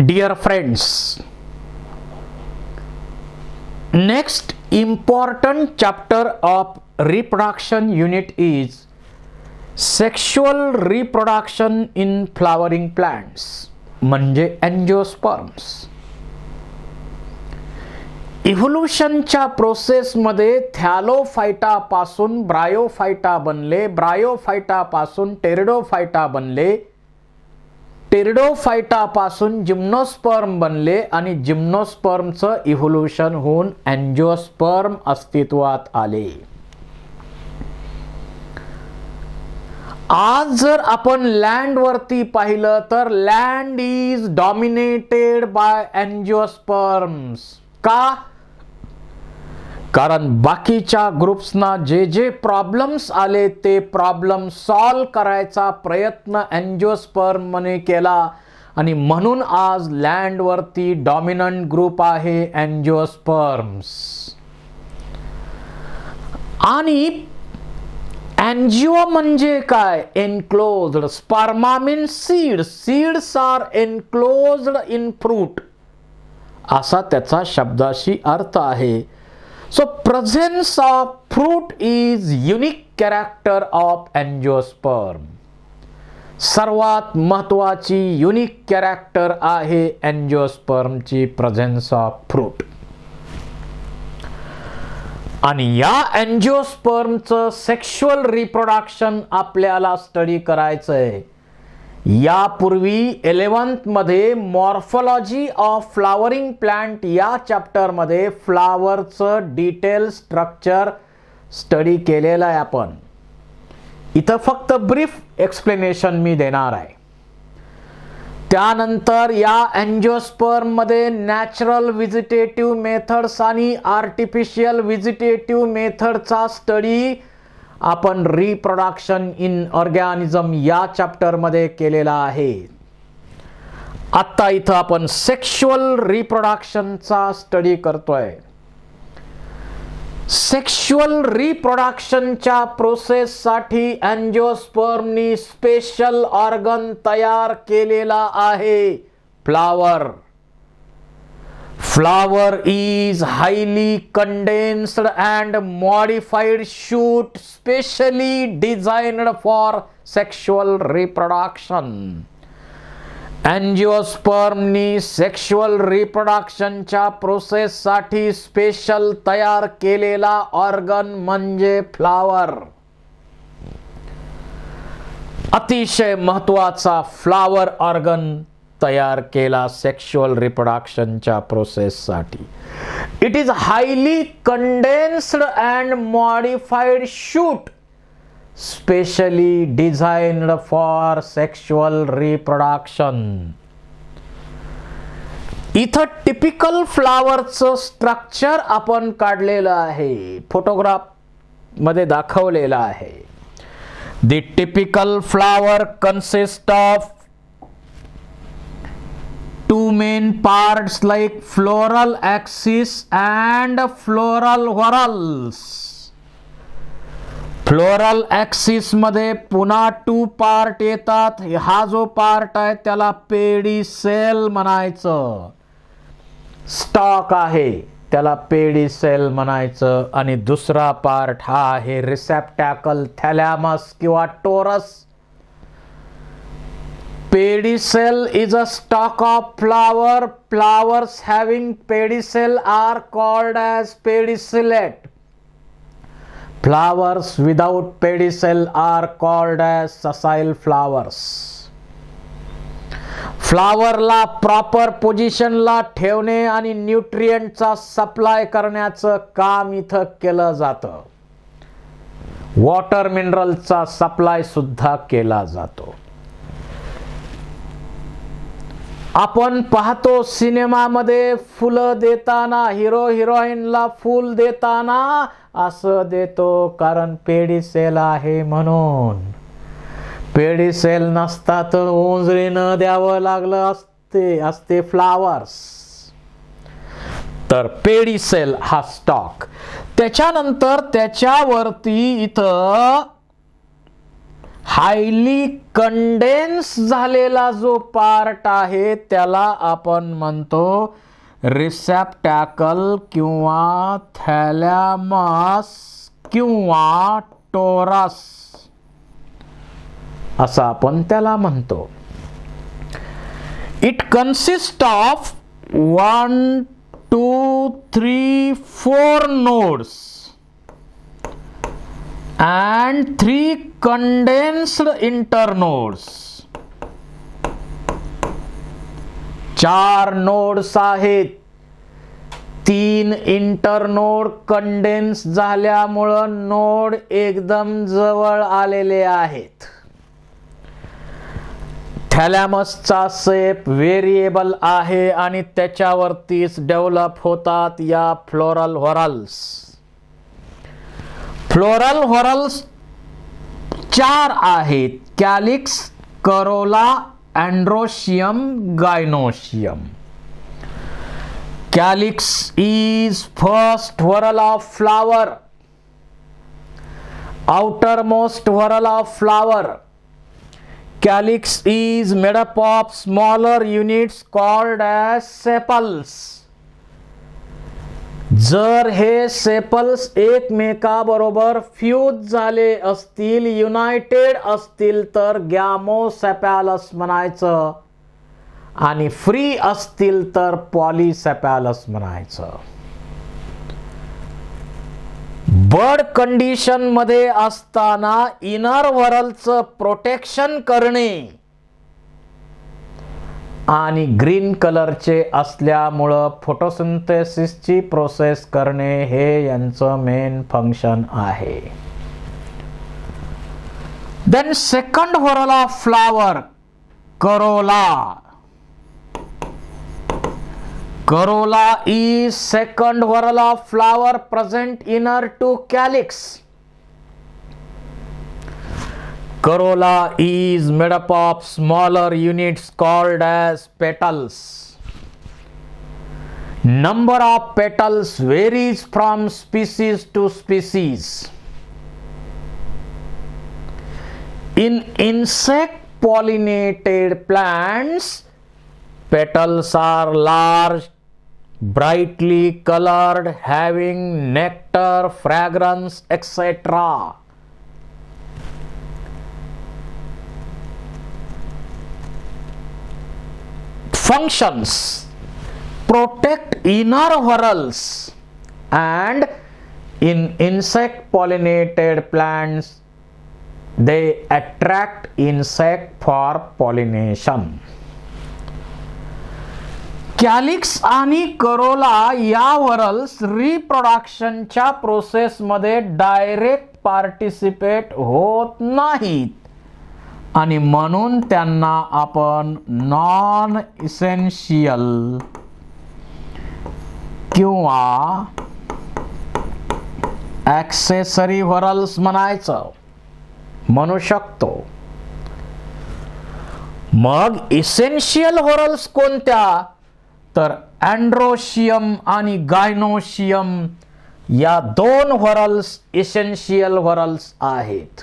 Dear friends, next important chapter of reproduction unit is sexual reproduction in flowering plants म्हणजे एंजिओस्पर्म्स. इव्होल्यूशनच्या प्रोसेसमध्ये Thallophyta पासून Bryophyta बनले, Bryophyta पासून Pteridophyta बनले, टेरिडोफायटा पासून जिम्नोस्पर्म बनले आणि जिम्नोस्पर्मचं इव्होल्यूशन होऊन एंजिओस्पर्म अस्तित्वात आले. आज जर आपण लँड वरती पाहिलं तर लँड इज डॉमिनेटेड बाय एंजिओस्पर्म्स. का? कारण बाकीच्या ग्रुप्सना जे प्रॉब्लेम्स आले ते प्रॉब्लेम सॉल्व करायचा प्रयत्न एंजिओस्पर्मने केला आणि म्हणून आज लँड वरती डॉमिनंट ग्रुप आहे एंजिओस्पर्म्स. आणि एंजिओ म्हणजे काय? Enclosed. Sperma means seeds. Seeds are enclosed in fruit असा त्याचा शब्दाशी अर्थ आहे. So presence of fruit is unique character of angiosperm. सर्वात महत्वाची युनिक कॅरेक्टर आहे एंजिओस्पर्मची प्रेझेन्स ऑफ फ्रूट. आणि या एंजिओस्पर्मचं सेक्शुअल रिप्रोडक्शन आपल्याला स्टडी करायचं आहे. यापूर्वी 11th मध्ये मॉर्फोलॉजी ऑफ फ्लावरिंग प्लांट या चॅप्टरमध्ये फ्लावरचं डिटेल स्ट्रक्चर स्टडी केलेलं आहे आपण. इथं फक्त ब्रीफ एक्सप्लेनेशन मी देणार आहे. त्यानंतर या एंजिओस्पर्म मध्ये नॅचरल व्हिजिटेटिव्ह मेथड्स आणि आर्टिफिशियल व्हिजिटेटिव्ह मेथडचा स्टडी आपण रिप्रोडक्शन इन ऑर्गॅनिझम या चॅप्टर मध्ये केलेला आहे. आता इथं आपण सेक्शुअल रिप्रोडक्शनचा स्टडी करतोय. सेक्शुअल रिप्रोडक्शनच्या प्रोसेससाठी एंजिओस्पर्मनी स्पेशल ऑर्गन तयार केलेला आहे, flower. Flower is highly condensed and modified shoot specially designed for sexual reproduction. एंजिओस्पर्मनी सेक्शुअल रिप्रोडक्शनच्या प्रोसेससाठी स्पेशल तयार केलेला ऑर्गन म्हणजे फ्लावर. अतिशय महत्वाचा फ्लावर ऑर्गन तयार केला सेक्शुअल रिप्रोडक्शनच्या प्रोसेससाठी. It is highly condensed and modified shoot specially designed for sexual reproduction. इथं टिपिकल फ्लावरचं स्ट्रक्चर आपण काढलेलं आहे, फोटोग्राफ मध्ये दाखवलेलं आहे. The typical flower consist of two main parts like floral axis and floral whorls. Floral axis मध्ये पुन्हा 2 पार्ट येतात. हा जो पार्ट आहे त्याला पेडिसेल म्हणायचं. स्टॉक आहे त्याला पेडिसेल म्हणायचं. आणि दुसरा पार्ट हा आहे रिसेप्टॅकल, थॅलॅमस किंवा taurus. Pedicel is a stalk of flower. Flowers having pedicel are called as pedicellate. Flowers without pedicel are called as sessile flowers. फ्लावरला प्रॉपर पोझिशनला ठेवणे आणि न्यूट्रिएंटचा सप्लाय करण्याचं काम इथं केलं जातं. वॉटर मिनरलचा सप्लाय सुद्धा केला जातो. आपण पाहतो सिनेमामध्ये फुलं देताना हिरो हिरोईनला फूल देताना असं देतो कारण पेडिसेल आहे म्हणून. पेडिसेल नसता तर ओंजळीनं द्यावं लागलं असते फ्लावर्स. तर पेडिसेल हा स्टॉक. त्याच्यानंतर त्याच्यावरती इथं हायली कंडेन्स झालेला जो पार्ट आहे त्याला आपण म्हणतो रिसेप्टॅकल किंवा थॅलॅमस किंवा टोरस असं आपण त्याला म्हणतो. It consist of 1, 2, 3, 4 nodes and 3 condensed internodes. 4 nodes आहेत. 3 इंटरनोड कंडेन्स झाल्यामुळं नोड एकदम जवळ आलेले आहेत. थॅलॅमसचा शेप व्हेरिएबल आहे आणि त्याच्यावरतीच डेव्हलप होतात या फ्लोरल व्हॉरल्स. फ्लोरल व्हॉरल्स 4 आहेत. Calyx, Corolla, androecium, gynoecium. Calyx is first whorl of flower, outermost whorl of flower. Calyx is made up of smaller units called as sepals. जर हे सेपल्स एकमेकाबरोबर फ्यूज झाले असतील, United असतील तर गॅमोसेपॅलस म्हणायचं आणि फ्री असतील तर पॉलीसेपॅलस म्हणायचं. बर्ड कंडिशन मध्ये असताना इनर व्हॉरलचं प्रोटेक्शन करणे आणि ग्रीन कलरचे असल्यामुळं फोटोसिंथेसिसची प्रोसेस करणे हे यांचं मेन फंक्शन आहे. Then second whorl of flower, corolla. Corolla is second whorl of flower present inner to calyx. Corolla is made up of smaller units called as petals. Number of petals varies from species to species. In insect pollinated plants, petals are large, brightly colored, having nectar, fragrance, etc. Functions: protect inner whorls, and in insect pollinated plants they attract insect for pollination. Calyx आणि Corolla या व्हॉरल्स रिप्रोडक्शनच्या प्रोसेसमध्ये direct participate होत नाहीत आणि म्हणून त्यांना आपण non essential किंवा ॲक्सेसरी व्हॉरल्स म्हणायचं म्हणू शकतो. मग इसेन्शियल व्हॉरल्स कोणत्या? तर अँड्रोशियम आणि गायनोशियम या 2 व्हॉरल्स इसेन्शियल व्हॉरल्स आहेत.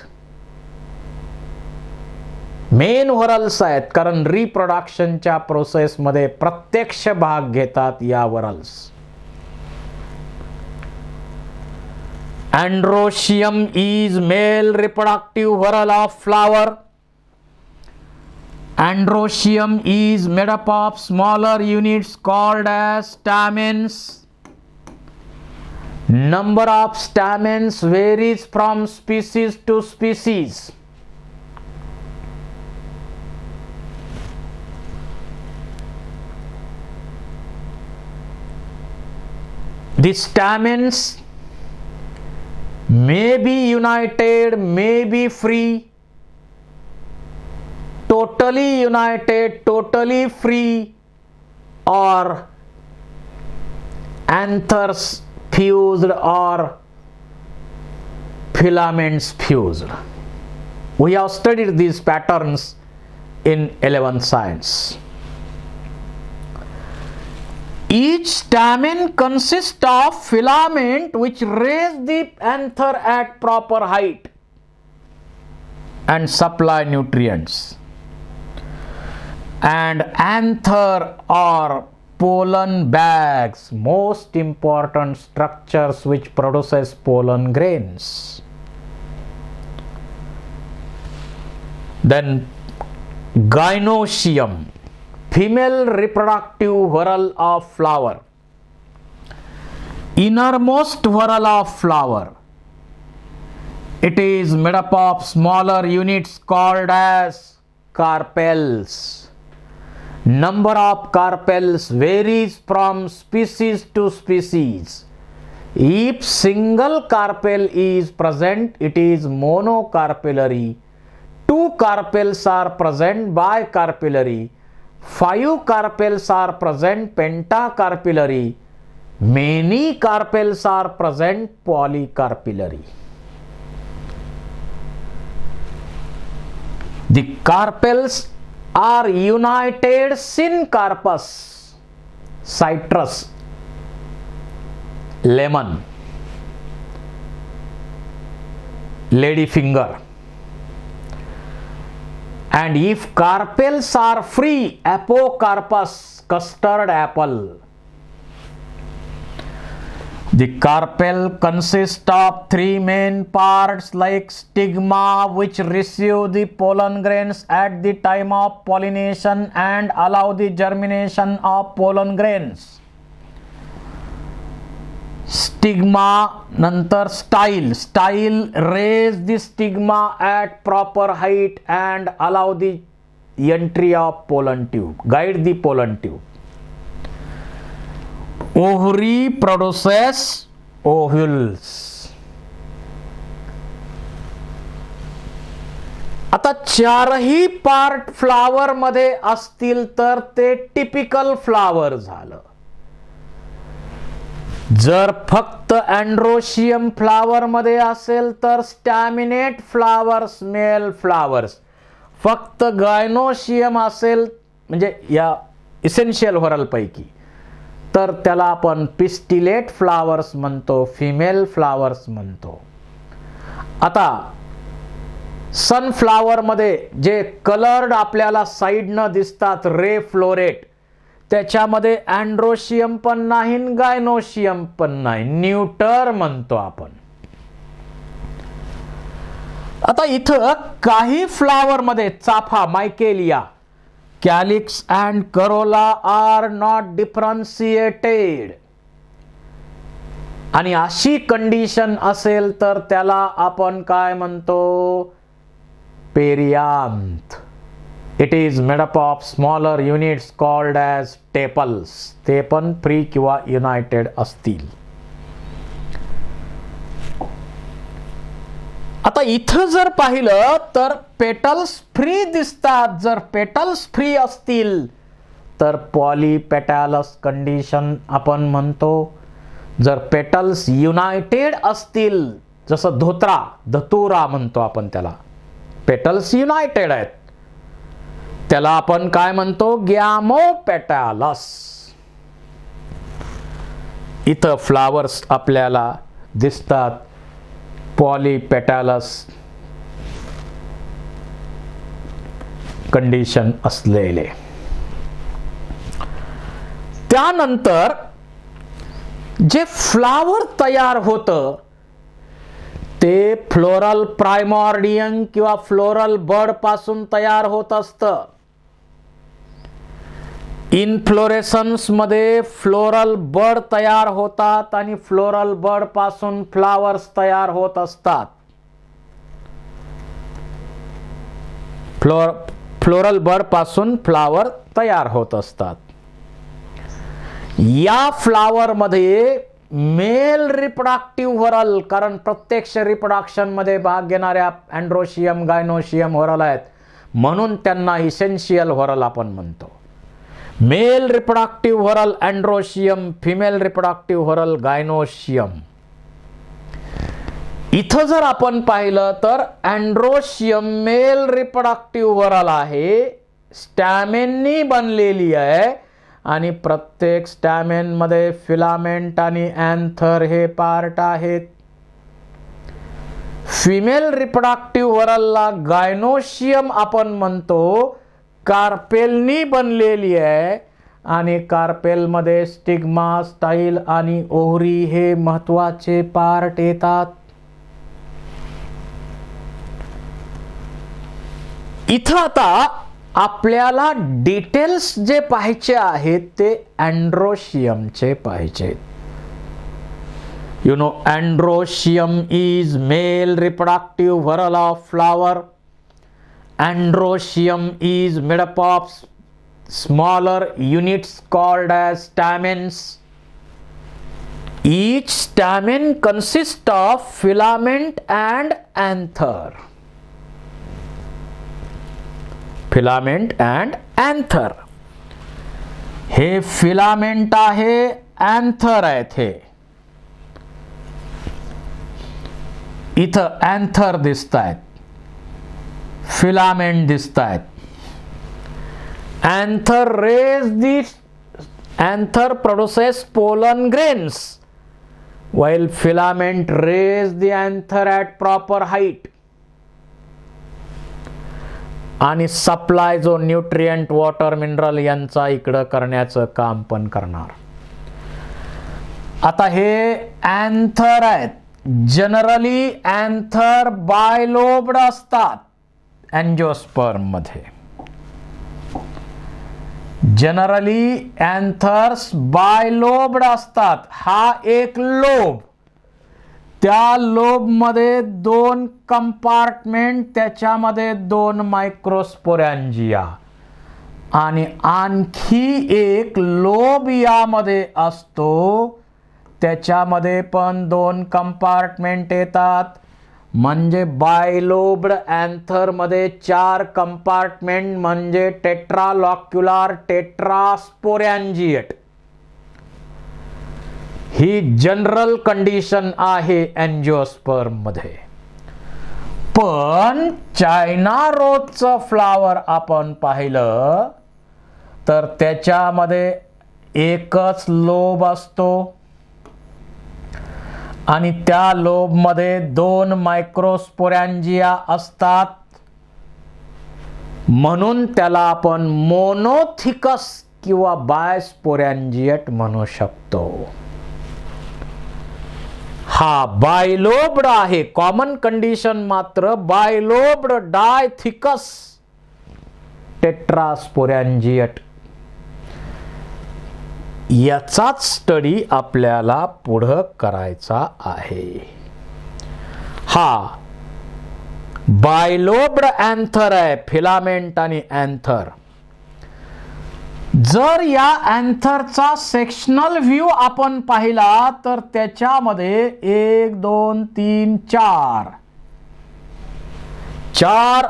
मेन व्हॉरल्स आहेत कारण रिप्रोडक्शनच्या प्रोसेसमध्ये प्रत्यक्ष भाग घेतात या whorls. Androecium is male reproductive whorl of flower. Androecium is made up of smaller units called as stamens. Number of stamens varies from species to species. The stamens may be united, may be free, totally united, totally free, or anthers fused or filaments fused. We have studied these patterns in 11th science. Each stamen consists of filament which raise the anther at proper height. and supply nutrients. And anther or pollen bags, most important structures which produces pollen grains. Then gynoecium, female reproductive whorl of flower, innermost whorl of flower. It is made up of smaller units called as carpels. Number of carpels varies from species to species. If single carpel is present, it is monocarpellary. 2 carpels are present bicarpellary. 5 carpels are present pentacarpellary. Many carpels are present polycarpellary. The carpels are united syncarpous, citrus, lemon, ladyfinger. And if carpels are free, apocarpus, custard apple. The carpel consists of 3 main parts like stigma, which receive the pollen grains at the time of pollination and allow the germination of pollen grains. Stigma, nantar style raise the stigma at proper height and allow the entry of pollen tube, guide the pollen tube. Ovary produces ovules. आता 4ही part flower मध्ये असतील तर ते typical flower झालं. जर फक्त androecium flower मध्ये असेल तर स्टॅमिनेट फ्लावर्स, मेल फ्लावर्स. फक्त गायनोशियम असेल म्हणजे या इसेन्शियल व्हरल पैकी तर त्याला आपण पिस्टिलेट फ्लावर्स म्हणतो, फिमेल फ्लावर्स म्हणतो. आता सनफ्लावर मध्ये जे कलर्ड आपल्याला साइडनं दिसतात रे फ्लोरेट, त्याच्यामध्ये अँड्रोशियम पण नाही, गायनोशियम पण नाही, न्यूटर म्हणतो आपण. आता इथं काही फ्लावर मध्ये चाफा, Michelia, calyx and corolla are not differentiated. आणि अशी कंडिशन असेल तर त्याला आपण काय म्हणतो, perianth. It is made up of smaller units called as tepals. ते पण फ्री किंवा युनायटेड असतील. आता इथं जर पाहिलं तर पेटल्स फ्री दिसतात. जर पेटल्स फ्री असतील तर पॉलीपेटॅलस कंडिशन आपण म्हणतो. जर पेटल्स युनायटेड असतील, जसं धतुरा म्हणतो आपण त्याला, पेटल्स युनायटेड आहेत, त्याला आपण काय म्हणतो, गॅमोपेटॅलस. इथं फ्लावर्स आपल्याला दिसतात पॉलीपेटॅलस कंडिशन असलेले. त्यानंतर जे फ्लावर तयार होतं ते फ्लोरल प्रायमॉर्डियम किंवा फ्लोरल बड पासून तयार होत असतं. इनफ्लोरेसन्स मध्ये फ्लोरल बड तयार होतात आणि फ्लोरल बड पासून फ्लावर्स तयार होत असतात. फ्लोरल बड पासून फ्लावर तयार होत असतात. या फ्लावर मध्ये मेल रिप्रोडक्टिव्ह व्हरल, कारण प्रत्यक्ष रिप्रोडक्शन मध्ये भाग घेणाऱ्या अँड्रोशियम, गायनोशियम व्हरल आहेत म्हणून त्यांना इसेन्शियल व्हरल आपण म्हणतो. Male reproductive whorl androecium, female reproductive whorl gynoecium. इथं जर आपण पाहिलं तर अँड्रोशियम मेल रिप्रोडक्टिव्ह व्हरल आहे, स्टॅमेननी बनलेली आहे आणि प्रत्येक स्टॅमेन मध्ये फिलामेंट आणि अँथर हे पार्ट आहेत. फिमेल रिप्रोडक्टिव्ह व्हरलला गायनोशियम आपण म्हणतो. कार्पेलनी बनलेली आहे आणि कार्पेलमध्ये स्टिग्मा, स्टाईल आणि ओव्हरी हे महत्वाचे पार्ट येतात. इथं आता आपल्याला डिटेल्स जे पाहायचे आहेत ते अँड्रोशियमचे पाहिजेत. You know, androecium is male reproductive whorl of flower. Androecium is made up of smaller units called as stamens. Each stamen consists of filament and anther. Filament and anther. हे फिलामेंट आहे, anther आहेत. हे इथं anther दिसत आहेत, filament दिसत आहेत. Anther produces pollen grains while filament raise the anther at proper height आणि सप्लाय जो न्यूट्रिएंट, वॉटर, मिनरल यांचा इकडं करण्याचं काम पण करणार. आता हे अँथर आहेत. जनरली अँथर बायलोब्ड असतात अँजिओस्पर्म मध्ये. जनरली अँथर्स बायलोब्ड असतात. हा एक लोब, त्या लोब मध्ये 2 कंपार्टमेंट, त्याच्यामध्ये 2 मायक्रोस्पोरॅन्जिया आणि आणखी एक लोब यामध्ये असतो, त्याच्यामध्ये पण 2 कंपार्टमेंट येतात. म्हणजे बायलोब्ड अँथर मध्ये 4 कंपार्टमेंट म्हणजे टेट्रालॉक्युलार टेट्रास्पोरॅन्जिएट. ही जनरल कंडिशन आहे अँजिओस्पर्म मध्ये. पण चायना रोजचं फ्लावर आपण पाहिलं तर त्याच्यामध्ये एकच लोब असतो आणि त्या लोब मध्ये 2 मायक्रोस्पोरॅन्जिया असतात. म्हणून त्याला आपण मोनोथिकस किंवा बायस्पोरॅन्जिएट म्हणू शकतो. हा बायलोब्ड आहे. कॉमन कंडिशन मात्र बायलोब्ड डायथिकस टेट्रास्पोरॅन्जिएट. याचाच स्टडी आपल्याला पुढं करायचा आहे. हा बायलोब्ड अँथर आहे, फिलामेंट आणि अँथर. जर या अँथरचा सेक्शनल व्ह्यू आपण पाहिला तर त्याच्यामध्ये 1 2 3 4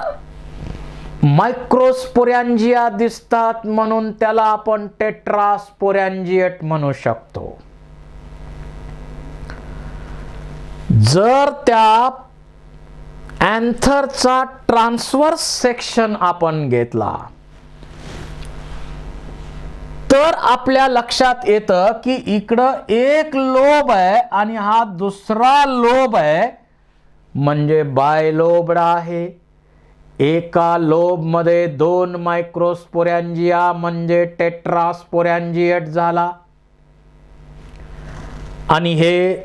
मायक्रोस्पोरॅन्जिया दिसतात. म्हणून त्याला आपण टेट्रास्पोरॅन्जिएट म्हणू शकतो. जर त्या अँथरचा ट्रान्सवर्स सेक्शन आपण घेतला तर आपल्या लक्षात येतं की इकडं एक लोब आहे आणि हा दुसरा लोब आहे, म्हणजे बायलोब्ड आहे. एका लोब मध्ये 2 मायक्रोस्पोरॅन्जिया म्हणजे टेट्रास्पोरॅन्जिएट झाला. आणि हे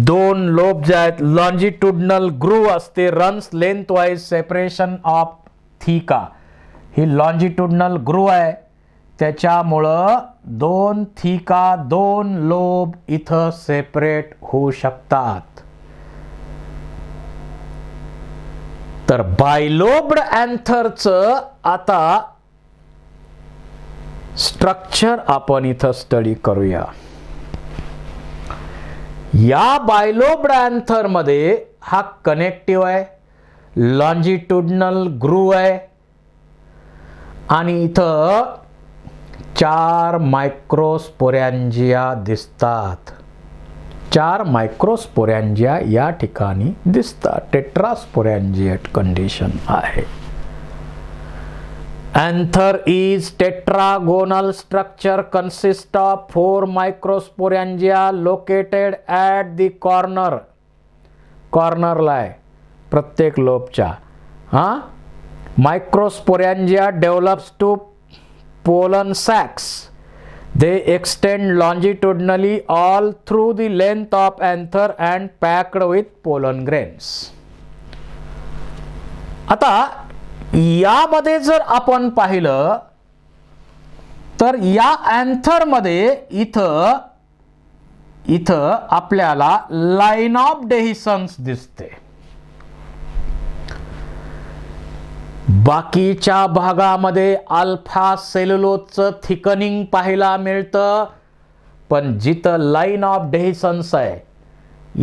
2 लोब जे आहेत, लॉन्जिट्युडनल ग्रूव्ह असते, runs length wise separation of theca. ही लॉन्जिट्युडनल ग्रूव्ह आहे, त्याच्यामुळं 2 थिका 2 लोब इथं सेपरेट होऊ शकतात. तर बायलोब्ड अँथरचं आता स्ट्रक्चर आपण इथं स्टडी करूया. या बायलोब्ड अँथर मध्ये हा कनेक्टिव्ह आहे, लॉन्जिट्युडनल ग्रूव्ह आहे आणि इथं 4 मायक्रोस्पोरॅन्जिया दिसतात. 4 मायक्रोस्पोरॅन्जिया या ठिकाणी दिसतात. टेट्रास्पोरॅन्जिएट कंडिशन आहे. Anther is tetragonal structure consists of 4 microsporangia located at the corner. Corner ला आहे. प्रत्येक लोबच्या. Microsporangia develops to pollen sacs. They extend longitudinally all through the length of anther and packed with pollen grains. आता यामध्ये जर आपण पाहिलं तर या अँथर मध्ये इथं आपल्याला लाईन ऑफ डेहिसन्स दिसते. बाकीच्या भागामध्ये अल्फा सेल्युलोजचं थिकनिंग पाहायला मिळतं, पण जिथं लाईन ऑफ डेहिसन्स आहे,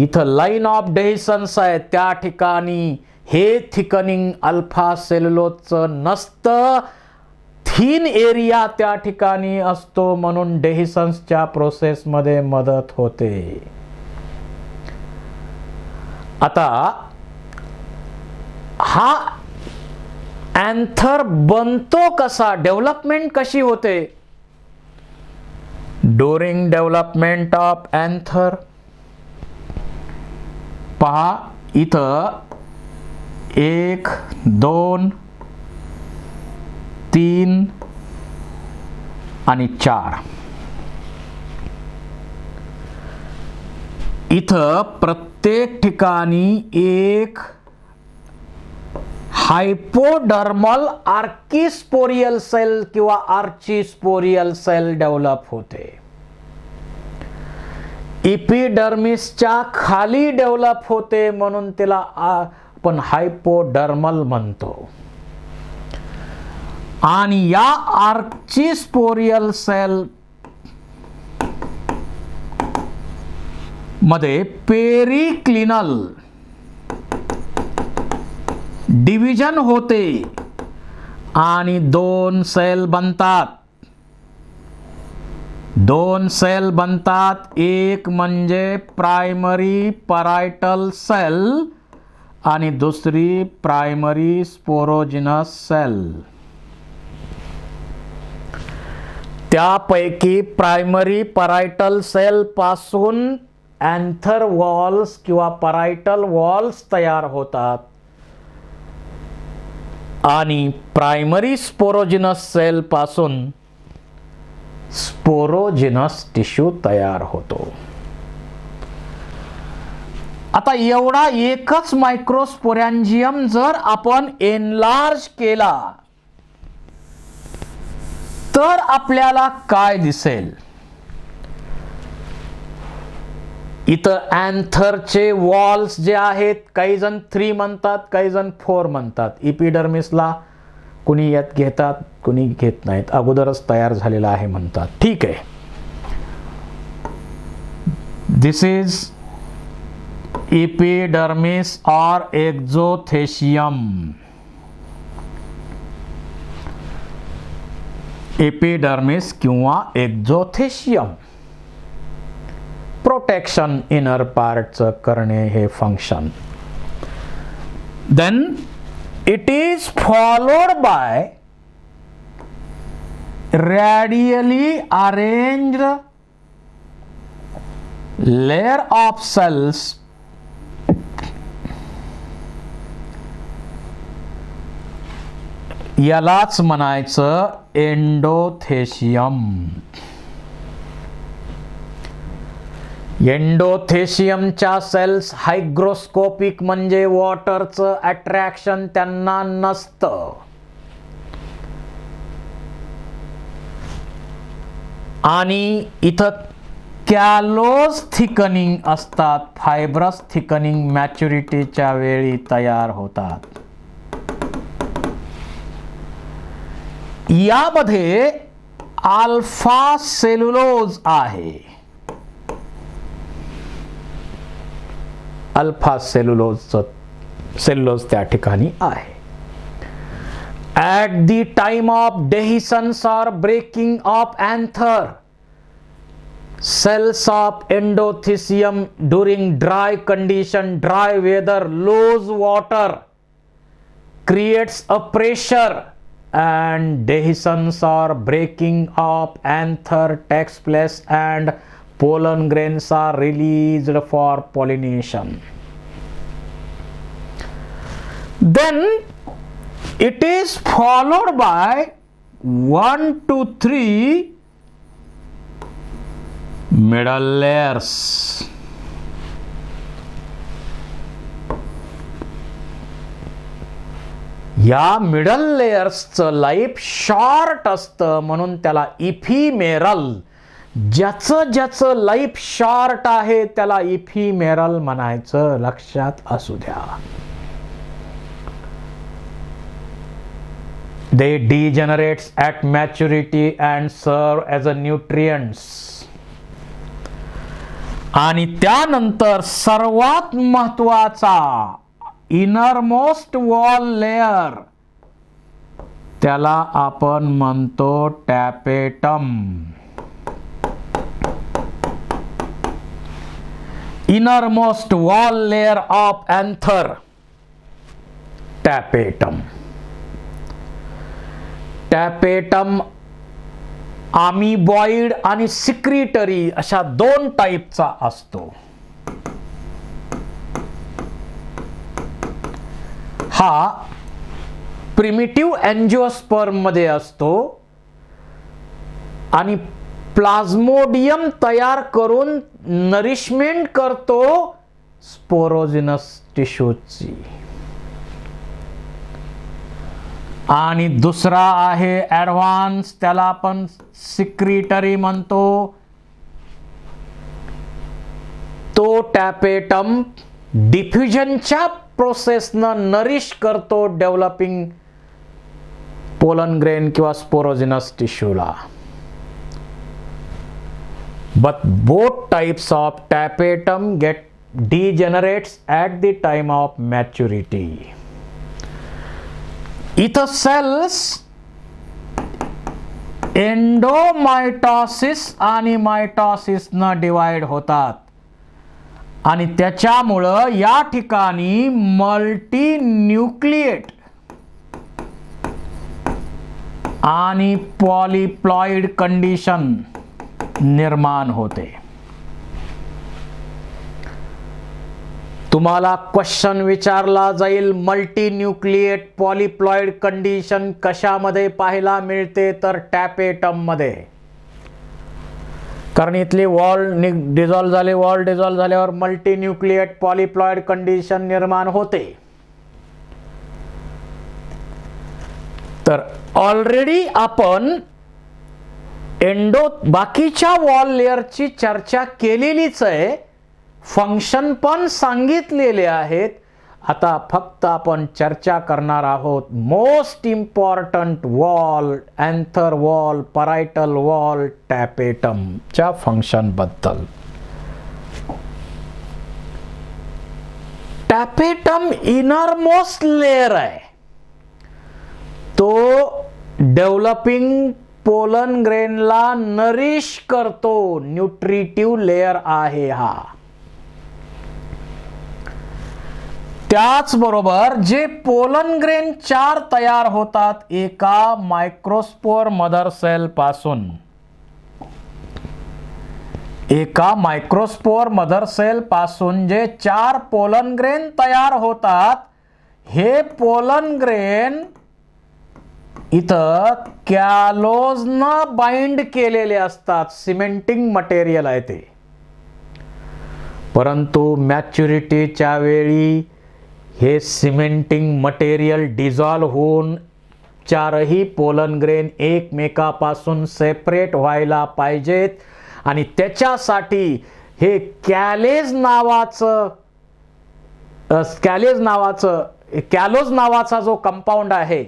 इथं लाईन ऑफ डेहिसन्स आहे, त्या ठिकाणी हे थिकनिंग अल्फा सेल्युलोजचं नसतं, थिन एरिया त्या ठिकाणी असतो, म्हणून डेहिसन्सच्या प्रोसेसमध्ये मदत होते. आता हा अँथर बनतो कसा, डेव्हलपमेंट कशी होते? ड्युरिंग डेव्हलपमेंट ऑफ अँथर पहा, इथं 1 2 3 आणि 4. इथं प्रत्येक ठिकाणी एक हायपोडर्मल आर्किस्पोरियल सेल किंवा आर्चिस्पोरियल सेल डेव्हलप होते. इपिडर्मिसच्या खाली डेव्हलप होते, म्हणून त्याला आपण हायपोडर्मल म्हणतो. आणि या आर्चिस्पोरियल सेल मध्ये पेरिक्लिनल डिव्हिजन होते आणि 2 सेल बनतात. 2 सेल बनतात, एक म्हणजे प्रायमरी परायटल सेल आणि दुसरी प्रायमरी स्पोरोजिनस सेल. त्यापैकी प्रायमरी परायटल सेल पासून अँथर वॉल्स किंवा परायटल वॉल्स तयार होतात आणि प्रायमरी स्पोरोजिनस सेल पासून स्पोरोजिनस टिश्यू तयार होतो. आता एवढा एकच मायक्रोस्पोरॅन्जियम जर आपण एनलार्ज केला तर आपल्याला काय दिसेल? इथं अँथरचे वॉल्स जे आहेत, काही जण 3 म्हणतात, काही जण 4 म्हणतात. इपिडर्मिसला कुणी यात घेतात, कुणी घेत नाहीत, अगोदरच तयार झालेला आहे म्हणतात. ठीक आहे. दिस इज इपिडर्मिस और एक्झोथेशियम. एपिडर्मिस किंवा एक्झोथेशियम प्रोटेक्शन इनर पार्टचं करणे हे function. Then it is followed by radially arranged layer of cells यालाच म्हणायचं एंडोथेशियम. एंडोथेशियमच्या सेल्स हायग्रोस्कोपिक म्हणजे वॉटरचं अट्रॅक्शन त्यांना नसतं आणि इथं कॅलोज थिकनिंग असतात. फायब्रस थिकनिंग मॅच्युरिटीच्या वेळी तयार होतात. यामध्ये अल्फा सेल्युलोज आहे. अल्फा सेल्युलोज त्या ठिकाणी आहे. At the time of dehiscence or breaking of anther, cells of endothecium during dry condition, dry weather, lose water, creates a pressure, and dehiscence or breaking of anther takes place and pollen grains are released for pollination. Then it is followed by 1 to 3 middle layers. या middle लेयर्सचं life short असतं म्हणून त्याला इफिमेरल. ज्याचं life short आहे त्याला इफिमेरल म्हणायचं, लक्षात असू द्या. They degenerates at maturity and serve as a nutrients. आणि त्यानंतर सर्वात महत्वाचा इनरमोस्ट वॉल लेयर, त्याला आपण म्हणतो tapetum. Innermost wall layer of anther, tapetum. Tapetum amoeboid आणि सिक्रिटरी अशा 2 टाईपचा असतो. हा प्रिमिटिव्ह एंजिओस्पर्म मध्ये असतो आणि प्लाझ्मोडियम तयार करून नरिशमेंट करतो स्पोरोजिनस टिश्यूची. आणि दुसरा आहे ॲडव्हान्स, त्याला आपण सिक्रिटरी म्हणतो. तो टॅपेटम डिफ्युजनच्या प्रोसेसनं नरिश करतो डेव्हलपिंग पोलन ग्रेन किंवा sporogenous टिश्यूला. But both types of tapetum get degenerates at the time of maturity. इथं सेल्स एंडोमायटॉसिस आणि मायटॉसिस न डिवाइड होतात आणि त्याच्यामुळं या ठिकाणी मल्टी न्यूक्लिएट आणि पॉलीप्लॉइड कंडिशन निर्माण होते. तुम्हाला क्वेश्चन विचारला जाईल, मल्टी न्यूक्लिएट पॉलीप्लॉइड कंडिशन कशामध्ये पाहायला मिळते, तर टॅपेटम मध्ये. कारण इथली वॉल डिझॉल्व झाले, वॉल डिझॉल्व झाल्यावर मल्टी न्यूक्लिएट पॉलीप्लॉइड कंडिशन निर्माण होते. तर ऑलरेडी आपण बाकीच्या वॉल लेअरची चर्चा केलेलीच आहे, फंक्शन पण सांगितलेले आहेत. आता फक्त आपण चर्चा करणार आहोत most important wall, anther wall, parietal wall, टॅपेटमच्या फंक्शन बद्दल. टॅपेटम इनरमोस्ट लेअर आहे, तो डेव्हलपिंग पोलन ग्रेनला नरिश करतो, न्यूट्रिटिव्ह लेअर आहे हा. त्याचबरोबर जे पोलन ग्रेन 4 तयार होतात एका मायक्रोस्पोर मदर सेल पासून. एका मायक्रोस्पोर मदर सेल पासून जे 4 पोलन ग्रेन तयार होतात, हे पोलन ग्रेन इथं कॅलोजनं बाइंड केलेले असतात, सिमेंटिंग मटेरियल आहे ते. परंतु मॅच्युरिटीच्या वेळी हे सिमेंटिंग मटेरियल डिझॉल्व होऊन 4ही पोलन ग्रेन एकमेकापासून सेपरेट व्हायला पाहिजेत आणि त्याच्यासाठी हे कॅलोज नावाचा जो कंपाऊंड आहे,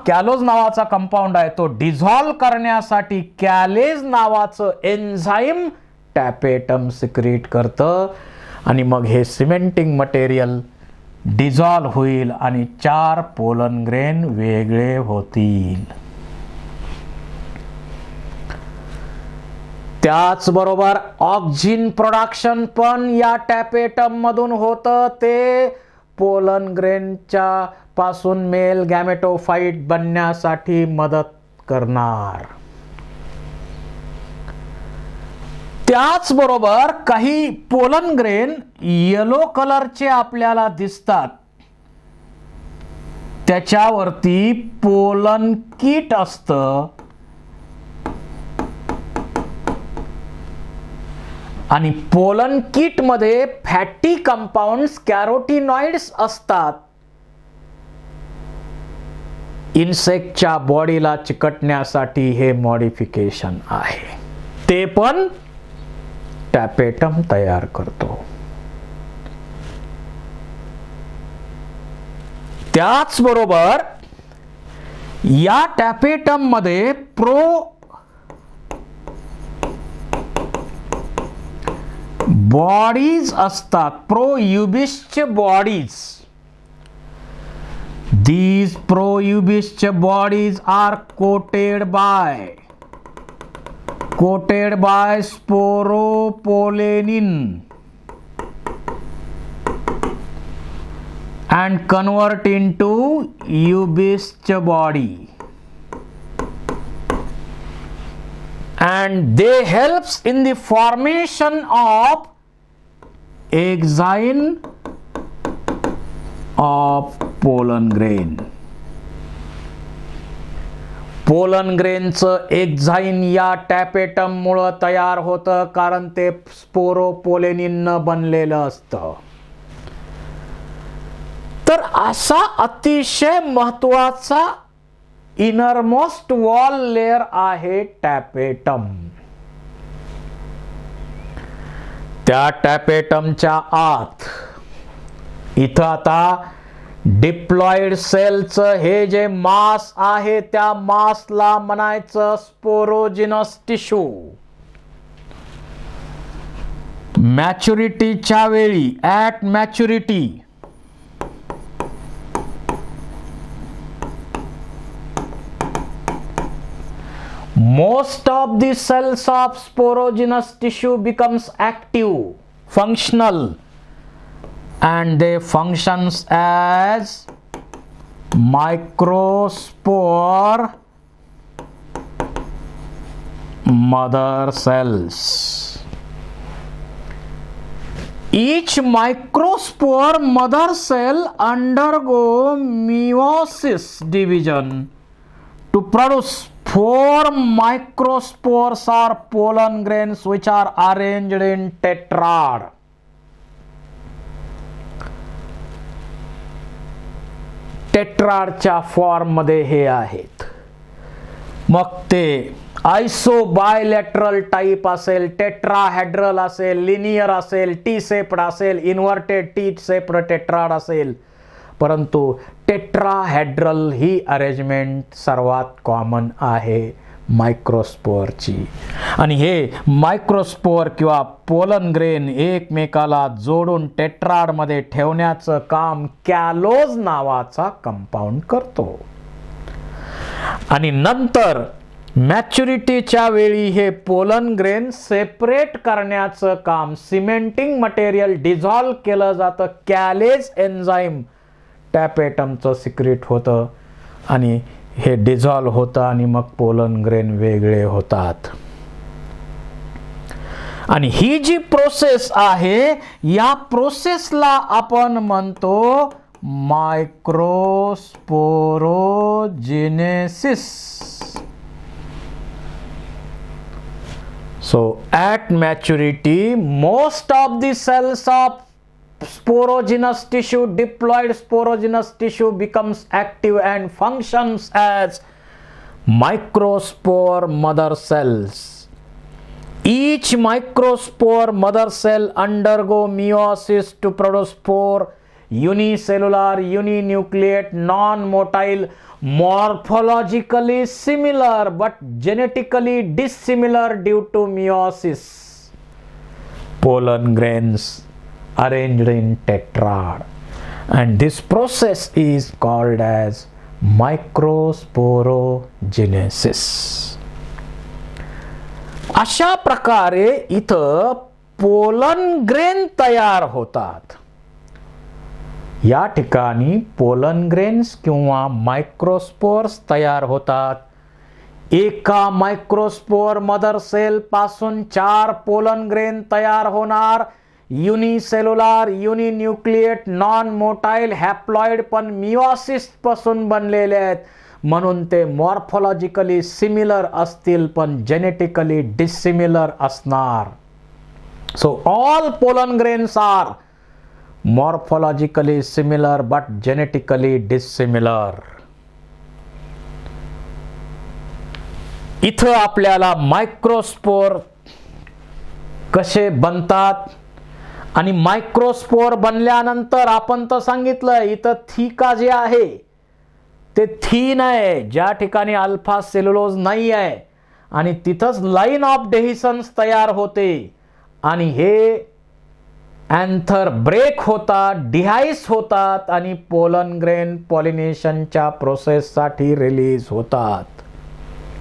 कॅलोज नावाचा कंपाऊंड आहे, तो डिझॉल्व करण्यासाठी कॅलेज नावाचं एन्झाईम टॅपेटम सिक्रीट करतं आणि मग हे सिमेंटिंग मटेरियल डिझॉल्व होईल आणि 4 पोलन ग्रेन वेगळे होतील. त्याचबरोबर ऑक्सिजन प्रोडक्शन पण या टॅपेटम मधून होतं, ते पोलन ग्रेनच्या पासून मेल गॅमेटोफाइट बनण्यासाठी मदत करणार. त्याचबरोबर काही पोलन ग्रेन येलो कलरचे आपल्याला दिसतात, त्याच्यावरती पोलन किट असतं आणि पोलन किट मध्ये फॅटी कंपाऊंड्स कॅरोटीनॉइड्स असतात. इन्सेक्टच्या बॉडीला चिकटण्यासाठी हे मॉडिफिकेशन आहे. ते पण टॅपेटम तयार करतो. त्याचबरोबर या टॅपेटम मध्ये बॉडीज असतात, प्रोयुबिसचे बॉडीज. These proubisचे bodies are coated by sporopollenin and convert into eubisचे body, and they helps in the formation of exine of pollen grain. Pollen ग्रेनचं एक्झाईन या टॅपेटम मुळे तयार होतं, कारण ते स्पोरोपोलेनिन बनलेलं असतं. तर असा अतिशय महत्वाचा इनरमोस्ट वॉल लेयर आहे टॅपेटम. त्या टॅपेटमच्या आत इथं आता डिप्लॉइड सेलचं हे जे मास आहे त्या मासला म्हणायचं स्पोरोजिनस टिश्यू. मॅच्युरिटीच्या वेळी, at maturity, most of the cells of sporogenous tissue becomes active, functional, and they functions as microspore mother cells. Each microspore mother cell undergo meiosis division to produce 4 microspores or pollen grains which are arranged in tetrad. टेट्राडच्या form मध्ये हे आहेत. मग ते iso bilateral type असेल, tetrahedral असेल, linear असेल, T shaped असेल, इन्व्हर्टेड टी सेप्ड टेट्राड असेल, परंतु टेट्राहेड्रल ही अरेंजमेंट सर्वात कॉमन आहे मायक्रोस्पोअरची. आणि हे मायक्रोस्पोअर किंवा पोलन ग्रेन एकमेकाला जोडून टेट्राड मध्ये ठेवण्याचं काम कॅलोज नावाचा कंपाऊंड करतो. आणि नंतर मॅच्युरिटीच्या वेळी हे पोलन ग्रेन सेपरेट करण्याचं काम, सिमेंटिंग मटेरियल डिझॉल्व केलं जातं, कॅलेज एन्झाईम टॅपेटमचं सिक्रेट होतं आणि हे डिझॉल्व होतं आणि मग पोलन ग्रेन वेगळे होतात. आणि ही जी प्रोसेस आहे या प्रोसेसला आपण म्हणतो मायक्रोस्पोरोजेनेसिस. So at maturity, most of the cells of sporogenous tissue, diploid sporogenous tissue, becomes active and functions as microspore mother cells. Each microspore mother cell undergo meiosis to produce 4 unicellular, uninucleate, non-motile, morphologically similar but genetically dissimilar due to meiosis pollen grains arranged in tetrad, and this process is called as microsporogenesis. अशा प्रकारे इथं pollen grain तयार होतात. या ठिकाणी pollen grains किंवा मायक्रोस्पोर्स तयार होतात. एका मायक्रोस्पोर मदर सेल पासून 4 पोलन ग्रेन तयार होणार. Unicellular, uninucleate, non motile, haploid पण मिओसिस पासून बनलेले आहेत, म्हणून ते मॉर्फोलॉजिकली सिमिलर असतील पण जेनेटिकली डिसिमिलर असणार. So all pollen grains are morphologically similar but genetically dissimilar. इथं आपल्याला मायक्रोस्पोर कसे बनतात आणि मायक्रोस्पोर बनल्यानंतर आपण तर सांगितलं इथं थिका जे आहे ते थीन आहे, ज्या ठिकाणी अल्फा सेल्युलोज नाही आहे, आणि तिथंच लाईन ऑफ डेहिसन्स तयार होते आणि हे अँथर ब्रेक होतात, डिहाईस होतात आणि पोलन ग्रेन पॉलिनेशनच्या प्रोसेससाठी रिलीज होतात.